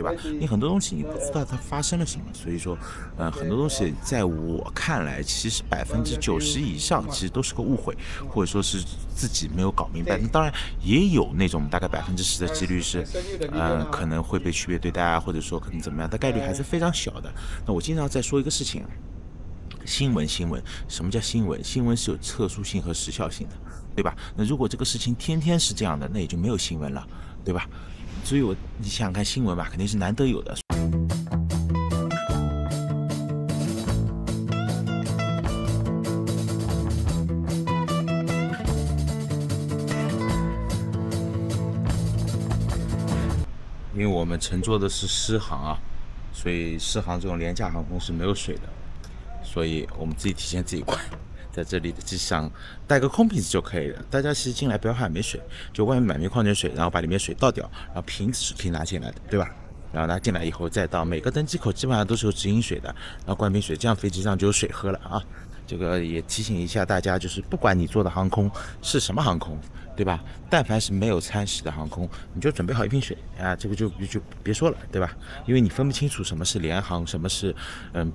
吧？你很多东西你不知道它发生了什么，所以说，很多东西在我看来，其实90%以上其实都是个误会，或者说是自己没有搞明白。那当然也有那种大概10%的几率是，可能会被区别对待啊，或者说可能怎么样，但概率还是非常小的。那我经常在说一个事情啊。新闻，什么叫新闻？新闻是有特殊性和时效性的，对吧？那如果这个事情天天是这样的，那也就没有新闻了，对吧？所以你想想看，新闻吧，肯定是难得有的。因为我们乘坐的是狮航啊，所以狮航这种廉价航空是没有水的，所以我们自己体现自己快，在这里的机上带个空瓶子就可以了。大家其实进来不要怕没水，就外面买瓶矿泉水，然后把里面水倒掉，然后瓶子是可以拿进来的，对吧？然后拿进来以后，再到每个登机口基本上都是有直饮水的，然后灌瓶水，这样飞机上就有水喝了啊。这个也提醒一下大家，就是不管你坐的航空是什么航空，对吧？但凡是没有餐食的航空，你就准备好一瓶水啊，这个就别说了，对吧？因为你分不清楚什么是联航，什么是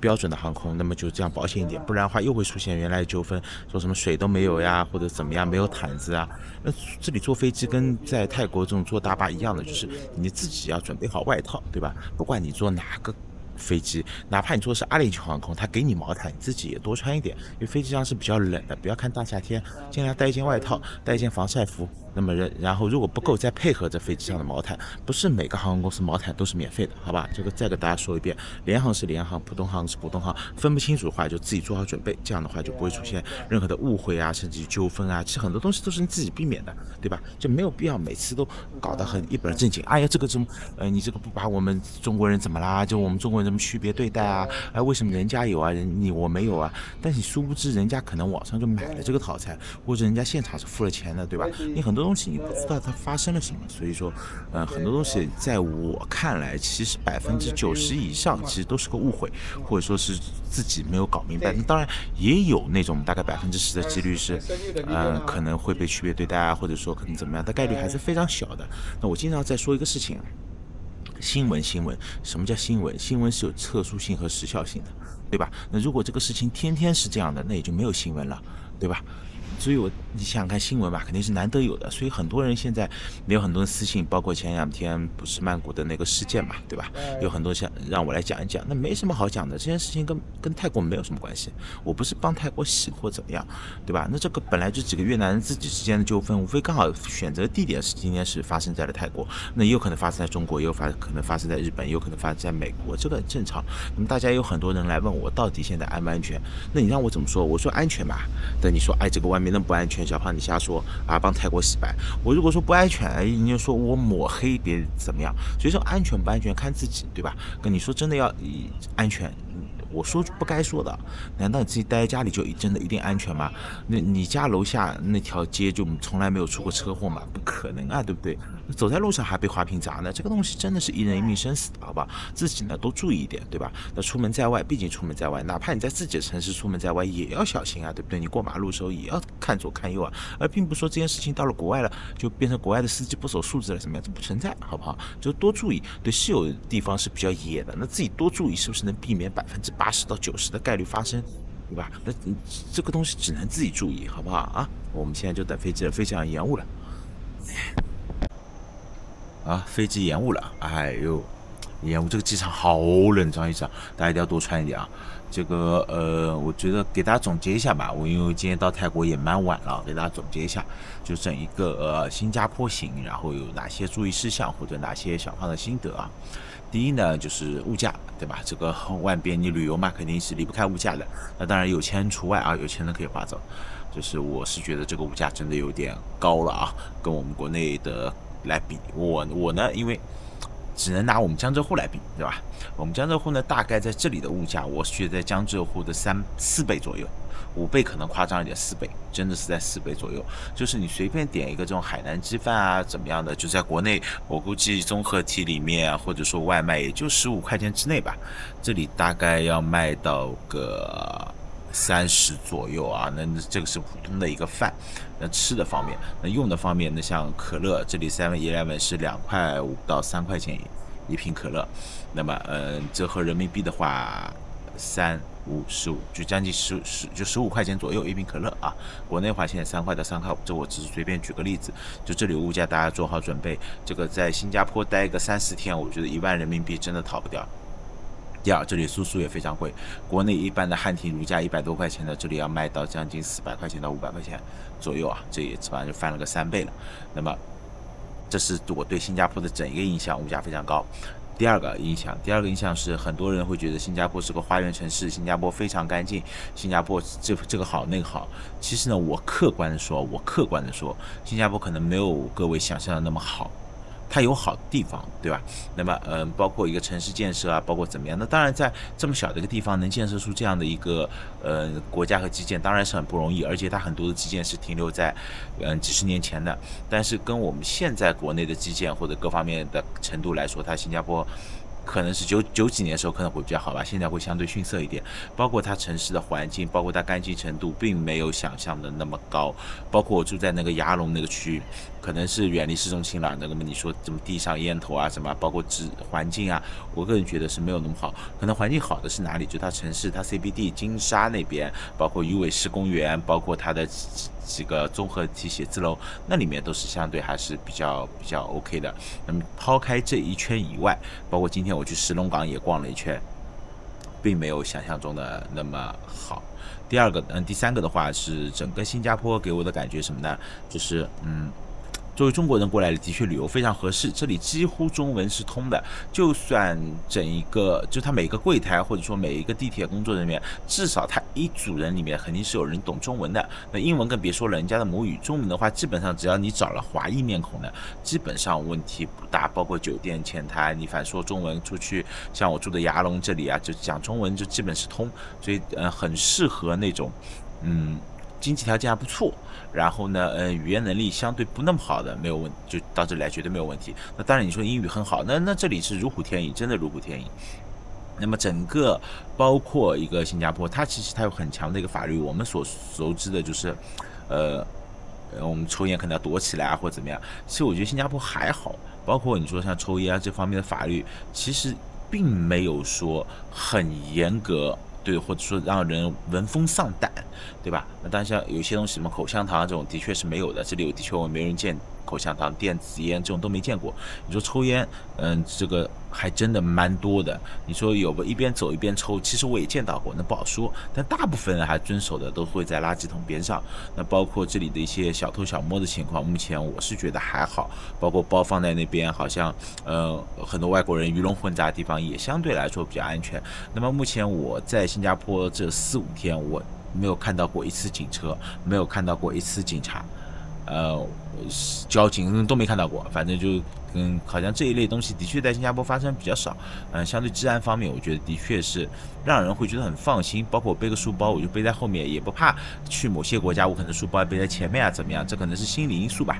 标准的航空，那么就这样保险一点，不然的话又会出现原来的纠纷，说什么水都没有呀，或者怎么样没有毯子啊。那这里坐飞机跟在泰国这种坐大巴一样的，就是你自己要准备好外套，对吧？不管你坐哪个飞机，哪怕你坐的是阿联酋航空，他给你毛毯，你自己也多穿一点，因为飞机上是比较冷的。不要看大夏天，尽量带一件外套，带一件防晒服。那么然后如果不够，再配合着飞机上的毛毯。不是每个航空公司毛毯都是免费的，好吧？这个再给大家说一遍，联航是联航，普通航是普通航，分不清楚的话就自己做好准备，这样的话就不会出现任何的误会啊，甚至于纠纷啊。其实很多东西都是你自己避免的，对吧？就没有必要每次都搞得很一本正经。哎呀，这个怎么你这个不把我们中国人怎么啦？就我们中国人怎么区别对待啊？哎，为什么人家有啊，我没有啊？但是你殊不知，人家可能网上就买了这个套餐，或者人家现场是付了钱的，对吧？你很多东西你不知道它发生了什么，所以说，很多东西在我看来，其实90%以上其实都是个误会，或者说是自己没有搞明白。那当然也有那种大概10%的几率是，可能会被区别对待啊，或者说可能怎么样，但概率还是非常小的。那我经常在说一个事情啊。新闻，什么叫新闻？新闻是有特殊性和时效性的，对吧？那如果这个事情天天是这样的，那也就没有新闻了，对吧？所以你想想看，新闻吧，肯定是难得有的。所以很多人现在也有很多人私信，包括前2天不是曼谷的那个事件嘛，对吧？有很多想让我来讲一讲，那没什么好讲的，这件事情跟泰国没有什么关系。我不是帮泰国洗或怎么样，对吧？那这个本来就几个越南人自己之间的纠纷，无非刚好选择地点是今天是发生在了泰国，那也有可能发生在中国，也有可能发生在日本，也有可能发生在美国，这个很正常。那么大家有很多人来问我，到底现在安不安全？那你让我怎么说？我说安全吧。等你说，哎，这个外面那么不安全，小胖你瞎说啊，帮泰国洗白。我如果说不安全，哎，你就说我抹黑别怎么样？所以说安全不安全看自己，对吧？跟你说真的要安全。我说不该说的，难道你自己待在家里就真的一定安全吗？那你家楼下那条街就从来没有出过车祸吗？不可能啊，对不对？走在路上还被花瓶砸呢，这个东西真的是一人一命生死的，好吧？自己呢多注意一点，对吧？那出门在外，毕竟出门在外，哪怕你在自己的城市出门在外，也要小心啊，对不对？你过马路的时候也要看左看右啊，而并不是说这件事情到了国外了，就变成国外的司机不守素质了，怎么样？这不存在，好不好？就多注意。对，是有地方是比较野的，那自己多注意，是不是能避免80%到90%的概率发生？对吧？那这个东西只能自己注意，好不好啊？我们现在就等飞机了，飞机要延误了。啊，飞机延误了，哎呦，延误！这个机场好冷，张医生，大家一定要多穿一点啊。这个我觉得给大家总结一下吧，因为今天到泰国也蛮晚了，给大家总结一下，就整一个新加坡行，然后有哪些注意事项或者哪些小胖的心得啊。第一呢，就是物价，对吧？这个万边你旅游嘛，肯定是离不开物价的。那当然有钱人除外啊，有钱人可以划走。就是我是觉得这个物价真的有点高了啊，跟我们国内的来比，我呢，因为只能拿我们江浙沪来比，对吧？我们江浙沪呢，大概在这里的物价，我是觉得在江浙沪的4倍左右，5倍可能夸张一点，4倍真的是在4倍左右。就是你随便点一个这种海南鸡饭啊，怎么样的，就在国内，我估计综合体里面啊，或者说外卖也就15块钱之内吧，这里大概要卖到个30左右啊，那这个是普通的一个饭。那吃的方面，那用的方面，那像可乐，这里7-Eleven是2.5块到3块钱一瓶可乐。那么折合人民币的话，3、5、15，就将近15块钱左右一瓶可乐啊。国内的话现在3块到3块5，这我只是随便举个例子。就这里物价大家做好准备，这个在新加坡待个3、4天，我觉得1万人民币真的逃不掉。第二，这里住宿也非常贵，国内一般的汉庭如家100多块钱的，这里要卖到将近400块钱到500块钱左右啊，这也基本上就翻了个3倍了。那么这是我对新加坡的整一个印象，物价非常高。第二个印象是很多人会觉得新加坡是个花园城市，新加坡非常干净，新加坡这个好那个好。其实呢，我客观的说，新加坡可能没有各位想象的那么好。它有好的地方，对吧？那么，包括一个城市建设啊，包括怎么样？那当然，在这么小的一个地方能建设出这样的一个国家和基建，当然是很不容易。而且它很多的基建是停留在几十年前的，但是跟我们现在国内的基建或者各方面的程度来说，它新加坡可能是九几年的时候可能会比较好吧，现在会相对逊色一点。包括它城市的环境，包括它干净程度，并没有想象的那么高。包括我住在那个牙龙那个区域，可能是远离市中心了。那么你说怎么地上烟头啊什么，包括环境啊，我个人觉得是没有那么好。可能环境好的是哪里？就它城市，它 CBD 金沙那边，包括鱼尾狮公园，包括它的几个综合体写字楼，那里面都是相对还是比较 OK 的。那么抛开这一圈以外，包括今天我去石龙岗也逛了一圈，并没有想象中的那么好。第三个的话是整个新加坡给我的感觉什么呢？就是作为中国人过来的确旅游非常合适，这里几乎中文是通的，就算整一个就他每个柜台或者说每一个地铁工作人员，至少他一组人里面肯定是有人懂中文的。那英文更别说了，人家的母语。中文的话，基本上只要你找了华裔面孔的，基本上问题不大。包括酒店前台，你反说中文出去，像我住的牙龙这里啊，就讲中文就基本是通，所以很适合那种经济条件还不错，然后呢，语言能力相对不那么好的，没有问，就到这里来绝对没有问题。那当然你说英语很好，那这里是如虎添翼，真的如虎添翼。那么整个包括一个新加坡，它其实有很强的一个法律，我们所熟知的就是，我们抽烟可能要躲起来啊，或者怎么样。其实我觉得新加坡还好，包括你说像抽烟啊这方面的法律，其实并没有说很严格。对，或者说让人闻风丧胆，对吧？那当然像有些东西，什么口香糖这种，的确是没有的。这里的确我没人见口香糖、电子烟这种都没见过。你说抽烟，这个还真的蛮多的。你说有个一边走一边抽，其实我也见到过，那不好说。但大部分人还遵守的都会在垃圾桶边上。那包括这里的一些小偷小摸的情况，目前我是觉得还好。包括包放在那边，好像很多外国人鱼龙混杂的地方也相对来说比较安全。那么目前我在新加坡这4、5天，我没有看到过一次警车，没有看到过一次警察，交警都没看到过。反正就好像这一类东西的确在新加坡发生比较少。相对治安方面，我觉得的确是让人会觉得很放心。包括我背个书包，我就背在后面，也不怕去某些国家，我可能书包背在前面啊，怎么样？这可能是心理因素吧。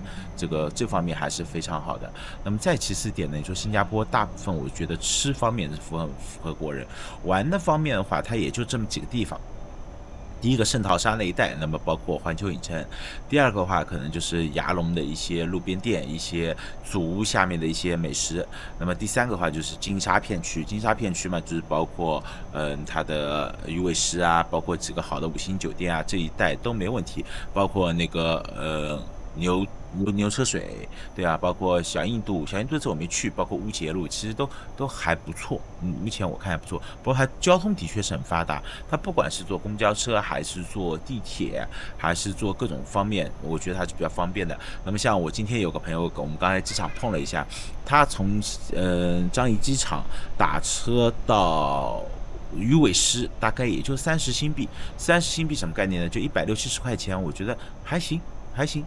这方面还是非常好的。那么再其次点呢，你说新加坡大部分我觉得吃方面是符合国人，玩的方面的话，它也就这么几个地方。第一个圣淘沙那一带，那么包括环球影城；第二个的话，可能就是牙龙的一些路边店、一些祖屋下面的一些美食；那么第三个的话就是金沙片区。金沙片区嘛，就是包括它的鱼尾狮啊，包括几个好的5星酒店啊，这一带都没问题。包括那个牛车水，对啊，包括小印度这我没去，包括乌节路，其实都还不错。目前我看还不错。不过它交通的确是很发达，它不管是坐公交车，还是坐地铁，还是坐各种方面，我觉得它是比较方便的。那么像我今天有个朋友，我们刚才机场碰了一下，他从樟宜机场打车到鱼尾狮大概也就30新币，30新币什么概念呢？就160、70块钱，我觉得还行。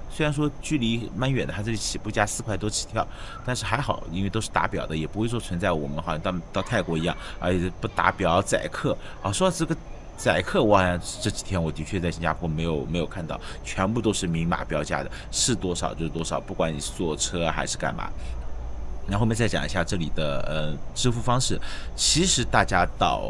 虽然说距离蛮远的，它这里起步价4块多起跳，但是还好，因为都是打表的，也不会说存在我们好像到泰国一样，而且不打表宰客。说到这个宰客，我好像这几天我的确在新加坡没有看到，全部都是明码标价的，是多少就是多少，不管你是坐车还是干嘛。然后后面再讲一下这里的支付方式。其实大家到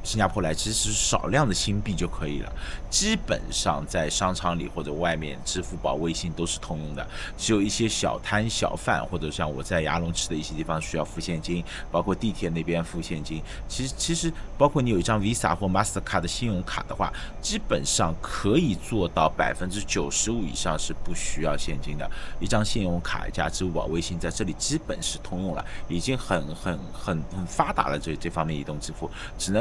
新加坡来，其实是少量的新币就可以了，基本上在商场里或者外面，支付宝、微信都是通用的，只有一些小摊小贩或者像我在牙龙吃的一些地方需要付现金，包括地铁那边付现金。其实包括你有一张 Visa 或 Mastercard 的信用卡的话，基本上可以做到95%以上是不需要现金的。一张信用卡加支付宝、微信在这里基本是通用了，已经很发达了这方面移动支付，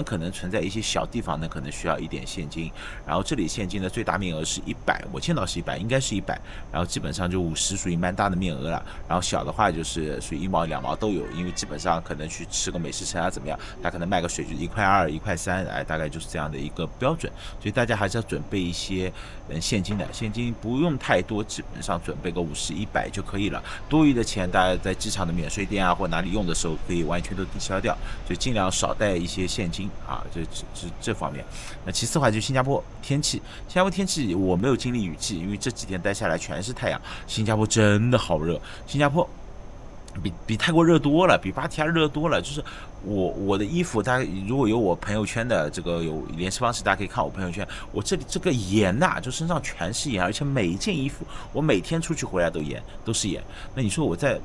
可能存在一些小地方呢，可能需要一点现金。然后这里现金的最大面额是100，我见到是100，应该是100。然后基本上就50属于蛮大的面额了。然后小的话就是属于1毛2毛都有，因为基本上可能去吃个美食城啊怎么样，他可能卖个水就1块2、1块3，哎，大概就是这样的一个标准。所以大家还是要准备一些现金的，现金不用太多，基本上准备个50、100就可以了。多余的钱大家在机场的免税店啊或哪里用的时候可以完全都抵消掉，所以尽量少带一些现金啊，这方面。那其次的话就是新加坡天气，新加坡天气我没有经历雨季，因为这几天待下来全是太阳，新加坡真的好热，新加坡比泰国热多了，比芭提雅热多了。就是我的衣服，大家如果有我朋友圈的这个有联系方式，大家可以看我朋友圈。我这里这个盐呐，就身上全是盐，而且每一件衣服我每天出去回来都是盐。那你说我在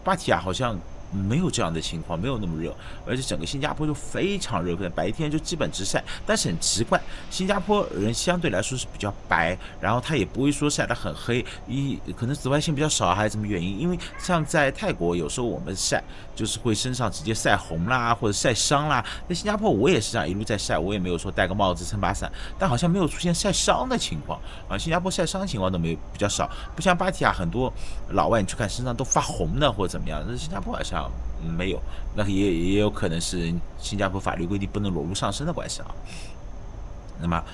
芭提雅好像没有这样的情况，没有那么热，而且整个新加坡就非常热，白天就基本直晒。但是很奇怪，新加坡人相对来说是比较白，然后他也不会说晒得很黑，可能紫外线比较少还是什么原因？因为像在泰国有时候我们晒就是会身上直接晒红啦，或者晒伤啦。在新加坡我也是这样一路在晒，我也没有说戴个帽子撑把伞，但好像没有出现晒伤的情况啊。新加坡晒伤情况都没有比较少，不像芭提雅很多老外你去看身上都发红的或者怎么样，但是新加坡好像没有，那也有可能是新加坡法律规定不能裸露上身的关系啊。那么，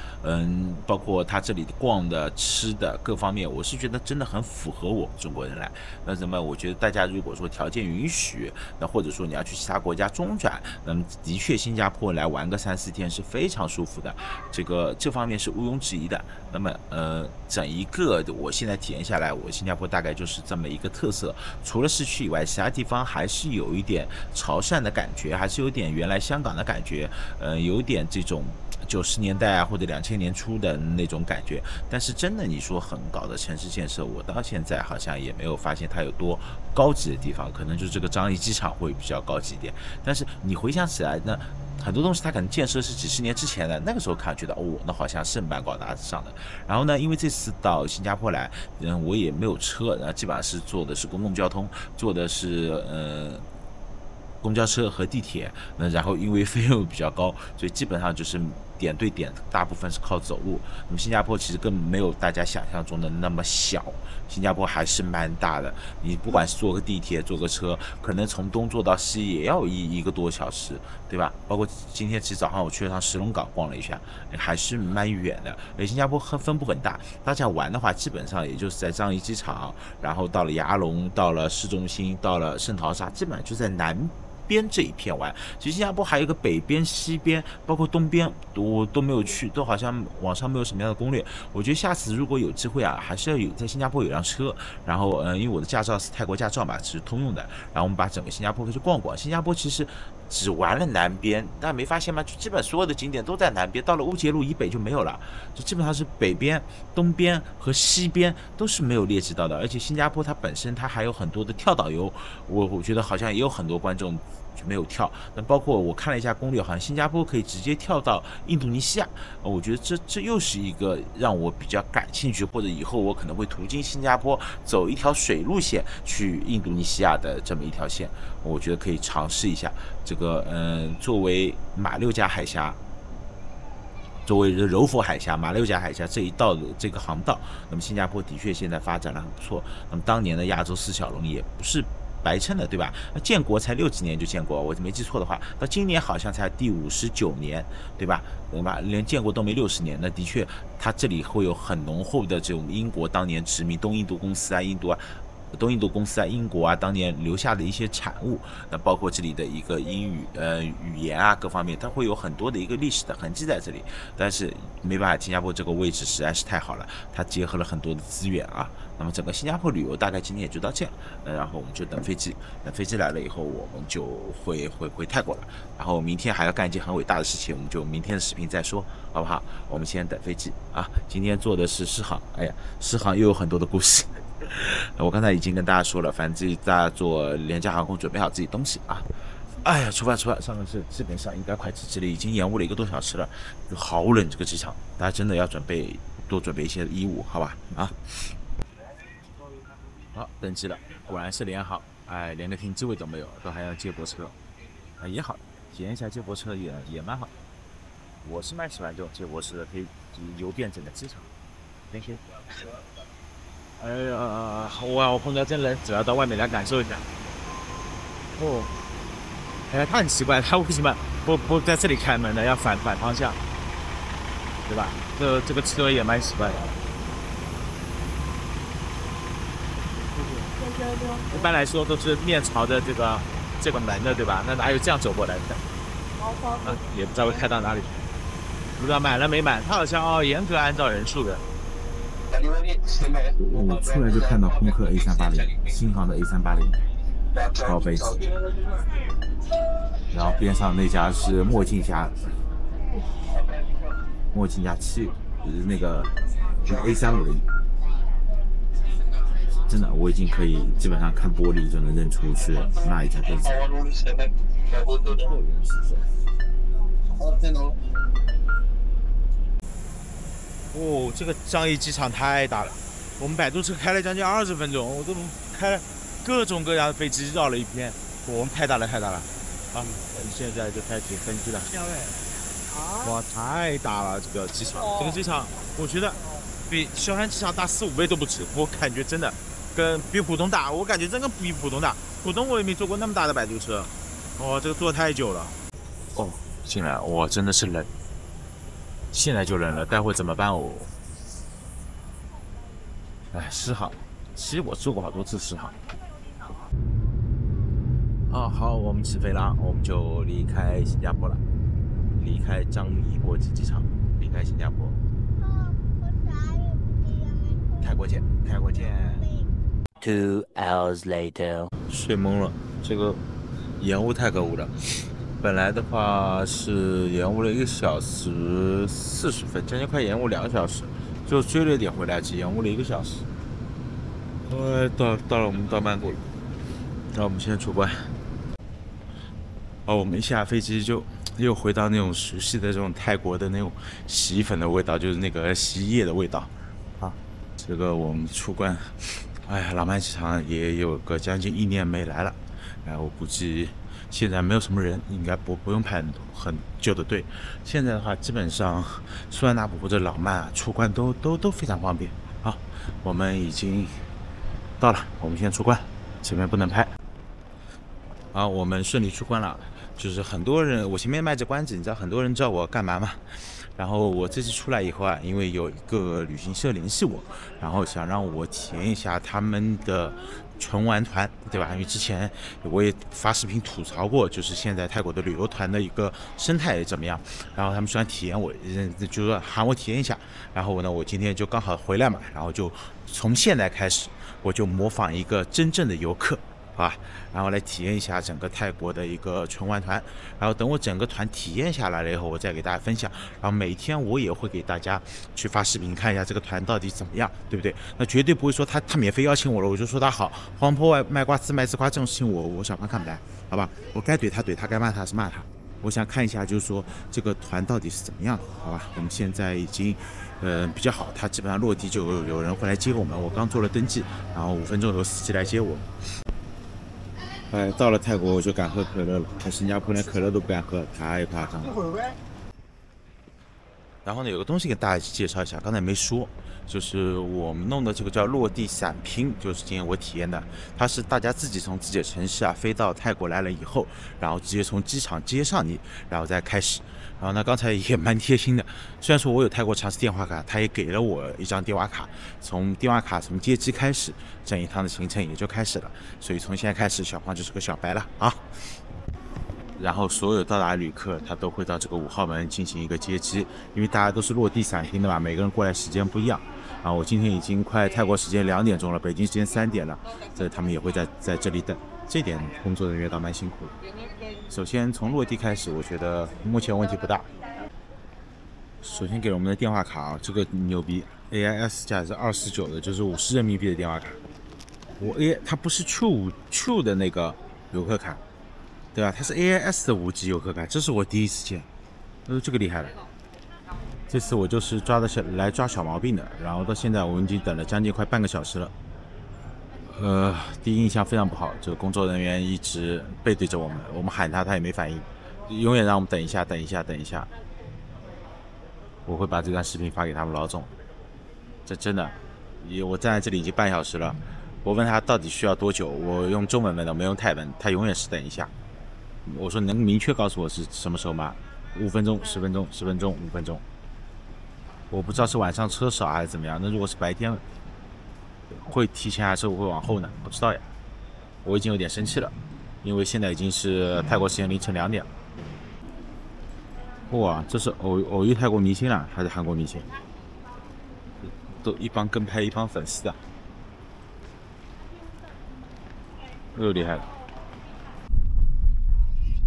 包括他这里的逛的、吃的各方面，我是觉得真的很符合我们中国人来。那怎么，我觉得大家如果说条件允许，那或者说你要去其他国家中转，那么的确新加坡来玩个3、4天是非常舒服的，这方面是毋庸置疑的。那么，整一个我现在体验下来，我新加坡大概就是这么一个特色。除了市区以外，其他地方还是有一点潮汕的感觉，还是有点原来香港的感觉，有点这种90年代啊或者2000年初的那种感觉。但是真的你说很高的城市建设，我到现在好像也没有发现它有多高级的地方，可能就这个樟宜机场会比较高级一点。但是你回想起来呢，很多东西它可能建设是几十年之前的，那个时候看觉得那好像是蛮高大上的。然后呢，因为这次到新加坡来，我也没有车，基本上是坐的是公共交通，坐的是公交车和地铁，然后因为费用比较高，所以基本上就是点对点，大部分是靠走路。那么新加坡其实根本没有大家想象中的那么小，新加坡还是蛮大的。你不管是坐个地铁、坐个车，可能从东坐到西也要一个多小时，对吧？包括今天其实早上我去了趟石龙港逛了一下，还是蛮远的。而且新加坡分布很大，大家玩的话，基本上也就是在樟宜机场，然后到了牙龙，到了市中心，到了圣淘沙，基本上就在南边这一片玩。其实新加坡还有一个北边、西边，包括东边，我都没有去，都好像网上没有什么样的攻略。我觉得下次如果有机会啊，还是要在新加坡有辆车，然后因为我的驾照是泰国驾照嘛，是通用的，然后我们把整个新加坡可以去逛逛。新加坡其实只玩了南边，大家没发现吗？就基本所有的景点都在南边，到了乌节路以北就没有了，就基本上是北边、东边和西边都是没有列举到的。而且新加坡它本身它还有很多的跳导游，我觉得好像也有很多观众就没有跳。那包括我看了一下攻略，好像新加坡可以直接跳到印度尼西亚，我觉得这又是一个让我比较感兴趣，或者以后我可能会途经新加坡走一条水路线去印度尼西亚的这么一条线，我觉得可以尝试一下。这个作为马六甲海峡，作为柔佛海峡、马六甲海峡这一道的这个航道，那么新加坡的确现在发展的很不错。那么当年的亚洲四小龙也不是白称的，对吧？建国才60几年就建国，我没记错的话，到今年好像才第59年，对吧？连建国都没60年，那的确，它这里会有很浓厚的这种英国当年殖民东印度公司啊、东印度公司啊、英国啊当年留下的一些产物，那包括这里的一个英语语言啊各方面，它会有很多的一个历史的痕迹在这里。但是没办法，新加坡这个位置实在是太好了，它结合了很多的资源啊，那么整个新加坡旅游大概今天也就到这样，然后我们就等飞机，等飞机来了以后，我们就回泰国了。然后明天还要干一件很伟大的事情，我们就明天的视频再说，好不好？我们先等飞机啊。今天坐的是狮航，哎呀，狮航又有很多的故事。我刚才已经跟大家说了，反正大家坐廉价航空准备好自己东西啊。哎呀，出发！上个是基本上应该快值了，已经延误了1个多小时了，就好冷这个机场，大家真的要多准备一些衣物，好吧？啊，好，登机了，果然是联航，哎，连个停机位都没有，都还要接驳车，啊也好，体验一下接驳车也蛮好，我是蛮喜欢这种接驳车的，可以游遍整个机场。Thank you。哎呀，我碰到真冷，只要到外面来感受一下。哦。哎，他很奇怪，他为什么不在这里开门呢？要反方向，对吧？这个车也蛮奇怪的。一般来说都是面朝着这个门的，对吧？那哪有这样走过来的？啊，也不知道会开到哪里。不知道满了没满？他好像严格按照人数的。我出来就看到空客 A380，新航的 A380。高飞机，然后边上那家是墨镜侠7，就是那个 A350，真的我已经可以基本上看玻璃就能认出是那一家飞机。哦，这个樟宜机场太大了，我们摆渡车开了将近20分钟，我都开了。各种各样的飞机绕了一片，我们太大了，啊！我们现在就开始登机了。哇，太大了这个机场，这个机场我觉得比萧山机场大4、5倍都不止，我感觉真的比普通大，我感觉真的比普通大。普通我也没坐过那么大的摆渡车，哦，这个坐太久了。哦，进来，哇，真的是冷，现在就冷了，待会怎么办哦？哎，狮航，其实我坐过好多次狮航。好，我们起飞了，我们就离开新加坡了，离开樟宜国际机场，离开新加坡。泰国见。2 hours later， 睡懵了，这个延误太可恶了。本来的话是延误了1小时40分，将近快延误2个小时，就追了一点回来，只延误了1个小时。到了我们到曼谷了，那我们现在出关。我们一下飞机就又回到那种熟悉的这种泰国的那种洗衣粉的味道，就是那个洗衣液的味道啊。这个我们出关，哎呀，廊曼机场也有个将近1年没来了，我估计现在没有什么人，应该不用排很久的队。现在的话，基本上苏万那普或者廊曼出关都非常方便。好，我们已经到了，我们先出关，前面不能拍。好，我们顺利出关了。就是很多人，我前面卖着关子，你知道很多人知道我干嘛吗？然后我这次出来以后啊，因为有一个旅行社联系我，然后想让我体验一下他们的纯玩团，对吧？因为之前我也发视频吐槽过，就是现在泰国的旅游团的一个生态怎么样，然后他们说想体验我，就说喊我体验一下。然后呢，我今天就刚好回来嘛，然后就从现在开始，我就模仿一个真正的游客。好吧，然后来体验一下整个泰国的一个纯玩团，然后等我整个团体验下来了以后，我再给大家分享。然后每天我也会给大家去发视频，看一下这个团到底怎么样，对不对？那绝对不会说他免费邀请我了，我就说他好。黄坡卖瓜自卖自夸这种事情我小胖看不来，好吧？我该怼他，该骂他是骂他。我想看一下，就是说这个团到底是怎么样的，好吧？我们现在已经比较好，他基本上落地就有人会来接我们。我刚做了登记，然后5分钟有司机来接我。到了泰国我就敢喝可乐了，在新加坡连可乐都不敢喝，太夸张了。然后呢，有个东西给大家介绍一下，刚才没说，就是我们弄的这个叫落地伞拼，就是今天我体验的，它是大家自己从自己的城市飞到泰国来了以后，然后直接从机场接上你，然后再开始。然后呢，刚才也蛮贴心的，虽然说我有泰国长实电话卡，他也给了我一张电话卡，从电话卡从接机开始，这一趟的行程也就开始了。所以从现在开始，小胖就是个小白了啊。然后所有到达旅客，他都会到这个5号门进行一个接机，因为大家都是落地伞拼的嘛，每个人过来时间不一样。好，我今天已经快泰国时间2点钟了，北京时间3点了，他们也会在这里等。这点工作人员倒蛮辛苦的。首先从落地开始，我觉得目前问题不大。首先给了我们的电话卡啊，这个牛逼 ，AIS 价是29的，就是50人民币的电话卡。它不是 True 的那个游客卡，对吧？它是 AIS 的5G 游客卡，这是我第一次见，这个厉害了。这次我就是来抓小毛病的，然后到现在我们已经等了将近快半个小时了。第一印象非常不好，这个工作人员一直背对着我们，我们喊他也没反应，永远让我们等一下。我会把这段视频发给他们老总。这真的，我站在这里已经半小时了，我问他到底需要多久，我用中文问的，没用泰文，他永远是等一下。我说能明确告诉我是什么时候吗？5分钟、10分钟、10分钟、5分钟。我不知道是晚上车少还是怎么样，那如果是白天会提前还是会往后呢？不知道呀。我已经有点生气了，因为现在已经是泰国时间凌晨2点了。哇，这是偶遇泰国明星了，还是韩国明星？都一帮跟拍一帮粉丝啊，又厉害了。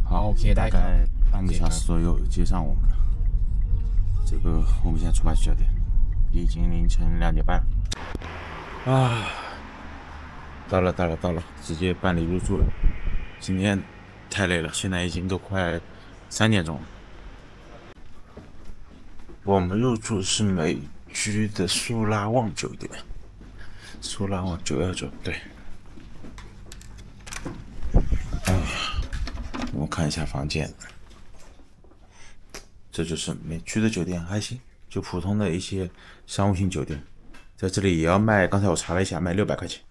好，大概半个小时左右接上我们了。这个我们现在出发去酒店，已经凌晨2点半了。啊，到了，直接办理入住了。今天太累了，现在已经都快3点钟了。我们入住是美居的苏拉旺酒店，苏拉旺919，对。哎呀，我们看一下房间，这就是美居的酒店，还行，就普通的一些商务型酒店，在这里也要卖，刚才我查了一下，卖600块钱。